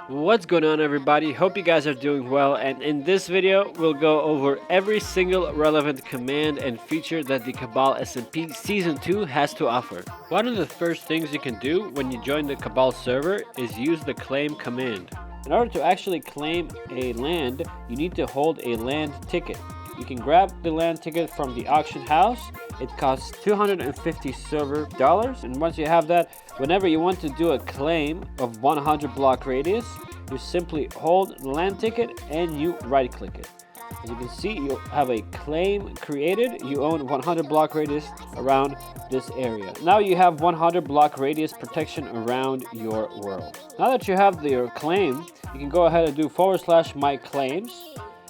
What's going on, everybody? Hope you guys are doing well, and in this video we'll go over every single relevant command and feature that the Cabal SMP Season 2 has to offer. One of the first things you can do when you join the Cabal server is use the claim command. In order to actually claim a land, you need to hold a land ticket. You can grab the land ticket from the auction house. It costs 250 server dollars, and once you have that, whenever you want to do a claim of 100 block radius, you simply hold the land ticket and you right click it. As you can see, you have a claim created. You own 100 block radius around this area. Now you have 100 block radius protection around your world. Now that you have your claim, you can go ahead and do /my claims.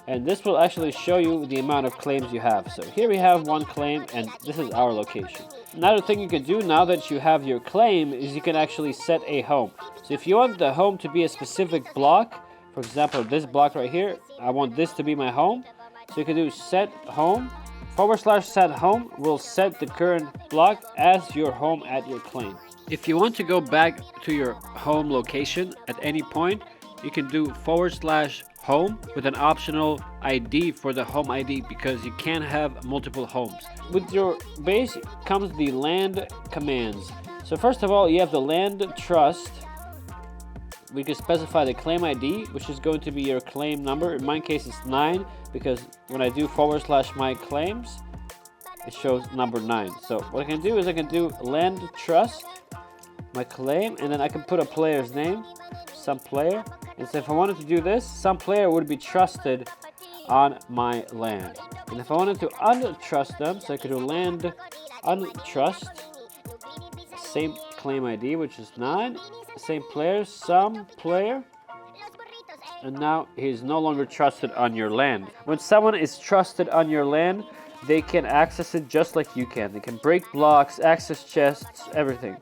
And this will actually show you the amount of claims you have. So here we have one claim, and this is our location. Another thing you can do now that you have your claim is you can actually set a home. So if you want the home to be a specific block, for example, this block right here, I want this to be my home. So you can do set home, /set home will set the current block as your home at your claim. If you want to go back to your home location at any point, you can do /home with an optional ID for the home ID, because you can't have multiple homes. With your base comes the land commands. So first of all, you have the land trust. We can specify the claim ID, which is going to be your claim number. In my case, it's 9, because when I do /my claims, it shows number 9. So what I can do is I can do land trust, my claim, and then I can put a player's name, some player. And so if I wanted to do this, some player would be trusted on my land. And if I wanted to untrust them, so I could do land untrust, same claim ID, which is 9, same player, some player, and now he's no longer trusted on your land. When someone is trusted on your land, they can access it just like you can. They can break blocks, access chests, everything.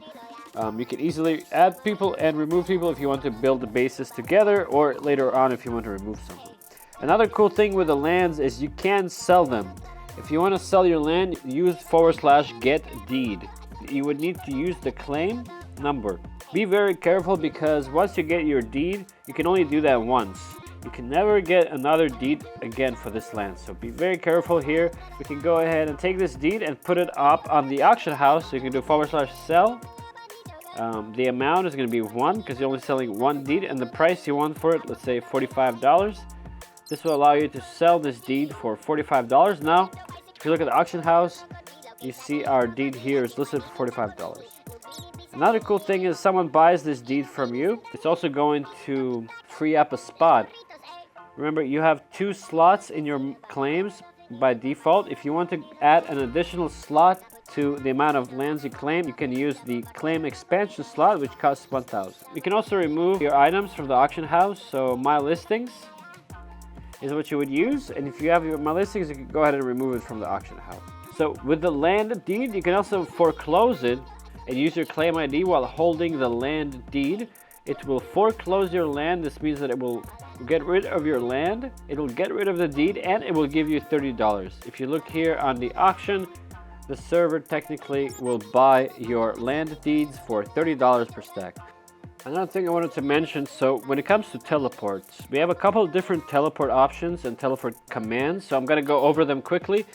You can easily add people and remove people if you want to build the bases together, or later on if you want to remove someone. Another cool thing with the lands is you can sell them. If you want to sell your land, use /get deed. You would need to use the claim number. Be very careful, because once you get your deed, you can only do that once. You can never get another deed again for this land, so be very careful here. We can go ahead and take this deed and put it up on the auction house. So you can do /sell. The amount is going to be 1, because you're only selling one deed, and the price you want for it, let's say $45. This will allow you to sell this deed for $45. Now, if you look at the auction house, you see our deed here is listed for $45. Another cool thing is someone buys this deed from you, it's also going to free up a spot. Remember, you have 2 slots in your claims by default. If you want to add an additional slot to the amount of lands you claim, you can use the claim expansion slot, which costs 1,000. You can also remove your items from the auction house. So my listings is what you would use, and if you have my listings, you can go ahead and remove it from the auction house. So with the land deed, you can also foreclose it and use your claim ID while holding the land deed. It will foreclose your land. This means that it will get rid of your land, it will get rid of the deed, and it will give you $30. If you look here on the auction, the server technically will buy your land deeds for $30 per stack. Another thing I wanted to mention, so when it comes to teleports, we have a couple of different teleport options and teleport commands, so I'm going to go over them quickly.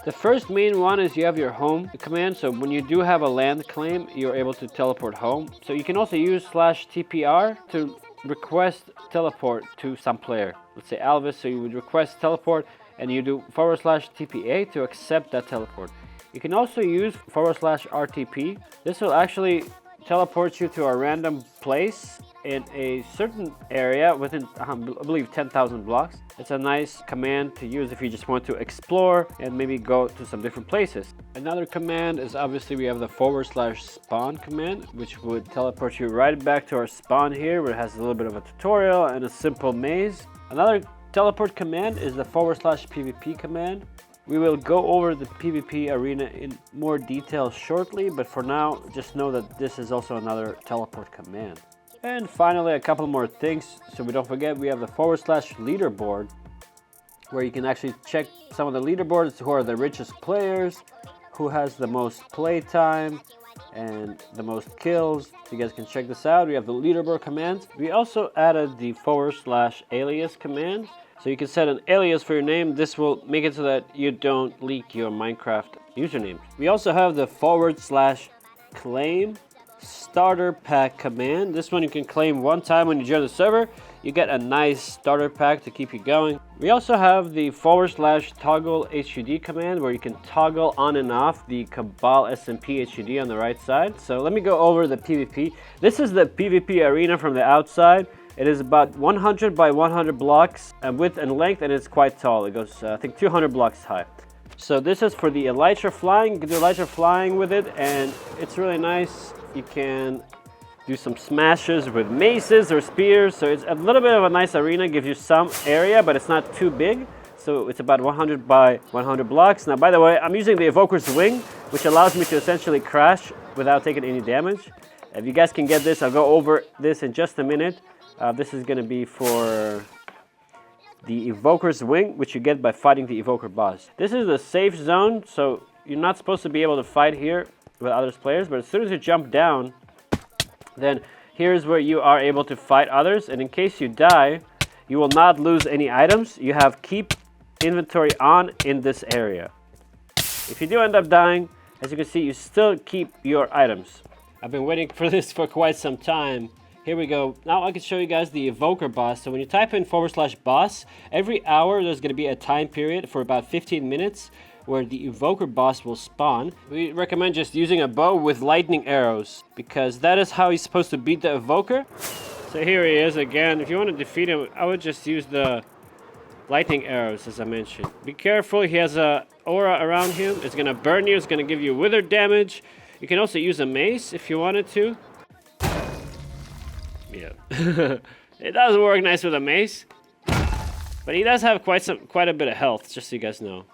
The first main one is you have your home command. So when you do have a land claim, you're able to teleport home. So you can also use /tpr to request teleport to some player. Let's say Alvis, so you would request teleport and you do /tpa to accept that teleport. You can also use /rtp. This will actually teleport you to a random place in a certain area within, I believe, 10,000 blocks. It's a nice command to use if you just want to explore and maybe go to some different places. Another command is, obviously, we have the /spawn command, which would teleport you right back to our spawn here, where it has a little bit of a tutorial and a simple maze. Another teleport command is the /pvp command. We will go over the PvP arena in more detail shortly, but for now, just know that this is also another teleport command. And finally, a couple more things, so we don't forget, we have the /leaderboard, where you can actually check some of the leaderboards, who are the richest players, who has the most play time, and the most kills. You guys can check this out. We have the leaderboard command. We also added the /alias command. So you can set an alias for your name. This will make it so that you don't leak your Minecraft username. We also have the /claim starter pack command. This one you can claim one time when you join the server. You get a nice starter pack to keep you going. We also have the /toggle HUD command, where you can toggle on and off the Cabal SMP HUD on the right side. So let me go over the PvP. This is the PvP arena from the outside. It is about 100 by 100 blocks width and length, and it's quite tall. It goes, I think, 200 blocks high. So this is for the elytra flying. You can do elytra flying with it, and it's really nice. You can do some smashes with maces or spears. So it's a little bit of a nice arena. Gives you some area, but it's not too big. So it's about 100 by 100 blocks. Now, by the way, I'm using the Evoker's Wing, which allows me to essentially crash without taking any damage. If you guys can get this, I'll go over this in just a minute. This is going to be for the Evoker's Wing, which you get by fighting the Evoker boss. This is the safe zone, so you're not supposed to be able to fight here with other players, but as soon as you jump down, then here's where you are able to fight others, and in case you die, you will not lose any items. You have keep inventory on in this area. If you do end up dying, as you can see, you still keep your items. I've been waiting for this for quite some time. Here we go. Now I can show you guys the Evoker boss. So when you type in /boss, every hour there's going to be a time period for about 15 minutes where the Evoker boss will spawn. We recommend just using a bow with lightning arrows, because that is how he's supposed to beat the Evoker. So here he is again. If you want to defeat him, I would just use the lightning arrows, as I mentioned. Be careful, he has a aura around him. It's going to burn you, it's going to give you wither damage. You can also use a mace if you wanted to. Yeah, it does work nice with a mace, but he does have quite a bit of health, just so you guys know.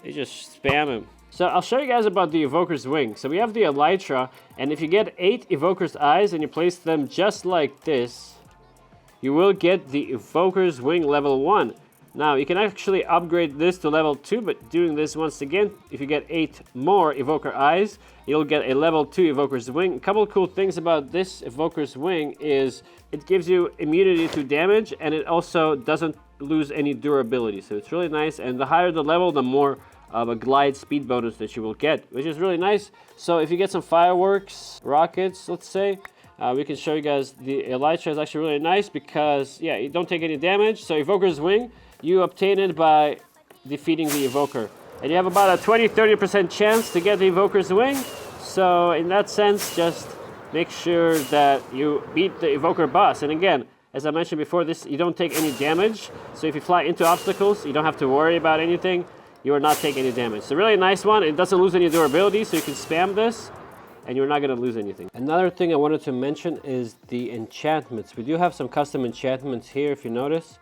They just spam him. So I'll show you guys about the Evoker's Wing. So we have the elytra, and if you get 8 Evoker's eyes and you place them just like this, you will get the Evoker's Wing level 1. Now, you can actually upgrade this to level 2, but doing this once again, if you get 8 more Evoker Eyes, you'll get a level 2 Evoker's Wing. A couple of cool things about this Evoker's Wing is it gives you immunity to damage, and it also doesn't lose any durability. So it's really nice, and the higher the level, the more of a glide speed bonus that you will get, which is really nice. So if you get some fireworks, rockets, let's say, we can show you guys the elytra is actually really nice because, yeah, you don't take any damage. So Evoker's Wing, you obtain it by defeating the Evoker. And you have about a 20-30% chance to get the Evoker's Wing. So in that sense, just make sure that you beat the Evoker boss. And again, as I mentioned before, this you don't take any damage. So if you fly into obstacles, you don't have to worry about anything. You will not take any damage. So really nice one. It doesn't lose any durability, so you can spam this and you're not going to lose anything. Another thing I wanted to mention is the enchantments. We do have some custom enchantments here, if you notice.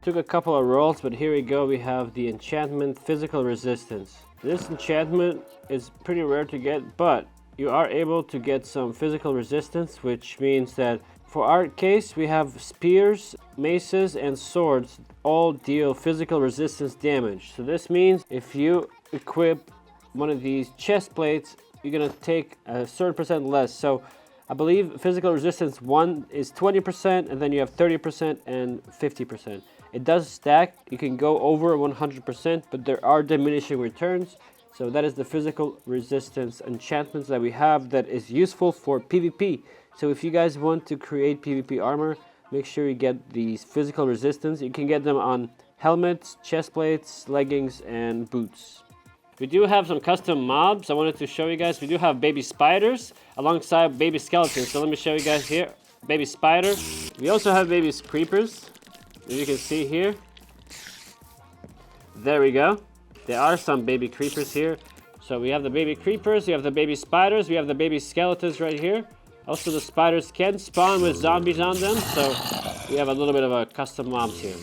Took a couple of rolls, but here we go. We have the enchantment Physical Resistance. This enchantment is pretty rare to get, but you are able to get some physical resistance, which means that for our case, we have spears, maces, and swords all deal physical resistance damage. So this means if you equip one of these chest plates, you're gonna take a certain percent less. So I believe physical resistance 1 is 20%, and then you have 30% and 50%. It does stack. You can go over 100%, but there are diminishing returns. So that is the physical resistance enchantments that we have that is useful for PvP. So if you guys want to create PvP armor, make sure you get these physical resistance. You can get them on helmets, chest plates, leggings, and boots. We do have some custom mobs I wanted to show you guys. We do have baby spiders alongside baby skeletons. So let me show you guys here. Baby spider. We also have baby creepers, as you can see here. There we go. There are some baby creepers here. So we have the baby creepers, we have the baby spiders, we have the baby skeletons right here. Also, the spiders can spawn with zombies on them, so we have a little bit of a custom mobs here.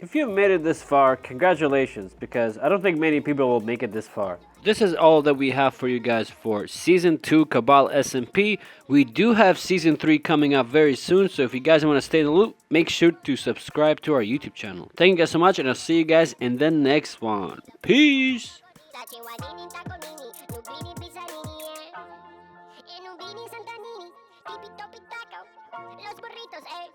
If you've made it this far, congratulations, because I don't think many people will make it this far. This is all that we have for you guys for Season 2 Cabal SMP. We do have Season 3 coming up very soon, so if you guys want to stay in the loop, make sure to subscribe to our YouTube channel. Thank you guys so much, and I'll see you guys in the next one. Peace!